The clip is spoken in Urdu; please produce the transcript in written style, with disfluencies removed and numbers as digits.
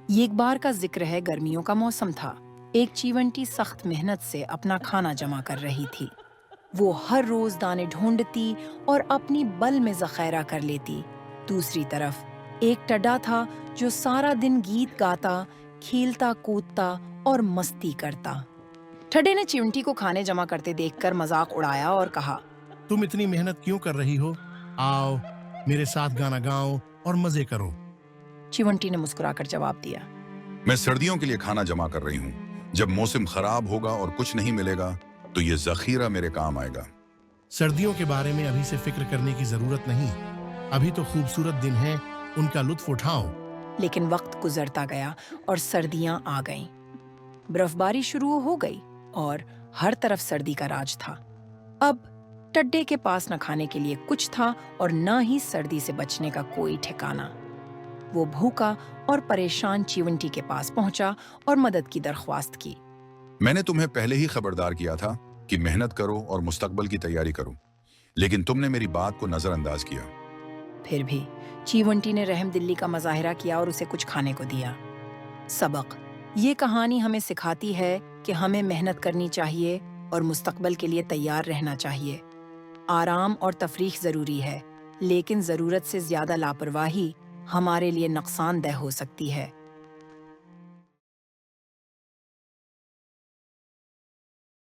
یہ ایک بار کا ذکر ہے، گرمیوں کا موسم تھا۔ ایک چیونٹی سخت محنت سے اپنا کھانا جمع کر رہی تھی۔ وہ ہر روز دانے ڈھونڈتی اور اپنی بل میں ذخیرہ کر لیتی۔ دوسری طرف ایک ٹڈا تھا جو سارا دن گیت گاتا، کھیلتا کودتا اور مستی کرتا۔ ٹھڈے نے چیونٹی کو کھانے جمع کرتے دیکھ کر مذاق اڑایا اور کہا، تم اتنی محنت کیوں کر رہی ہو؟ آؤ میرے ساتھ گانا گاؤ اور مزے کرو۔ چیونٹی نے مسکرا کر جواب دیا، میں سردیوں کے لیے کھانا جمع کر رہی ہوں۔ جب موسم خراب ہوگا اور کچھ نہیں ملے گا تو یہ ذخیرہ میرے کام آئے گا۔ سردیوں کے بارے میں ابھی سے فکر کرنے کی ضرورت نہیں، ابھی تو خوبصورت دن ہیں، ان کا لطف اٹھاؤ۔ لیکن وقت گزرتا گیا اور سردیاں آ گئیں۔ برف باری شروع ہو گئی اور ہر طرف سردی کا راج تھا۔ اب ٹڈے کے پاس نہ کھانے کے لیے کچھ تھا اور نہ ہی سردی سے بچنے کا کوئی ٹھکانہ۔ وہ بھوکا اور پریشان چیونٹی کے پاس پہنچا اور مدد کی درخواست کی۔ میں نے تمہیں پہلے ہی خبردار کیا تھا کہ محنت کرو اور مستقبل کی تیاری کرو، لیکن تم نے میری بات کو نظر انداز کیا۔ پھر بھی چیونٹی نے رحم دلی کا مظاہرہ کیا اور اسے کچھ کھانے کو دیا۔ سبق: یہ کہانی ہمیں سکھاتی ہے کہ ہمیں محنت کرنی چاہیے اور مستقبل کے لیے تیار رہنا چاہیے۔ آرام اور تفریح ضروری ہے، لیکن ضرورت سے زیادہ لاپرواہی ہمارے لیے نقصان دہ ہو سکتی ہے۔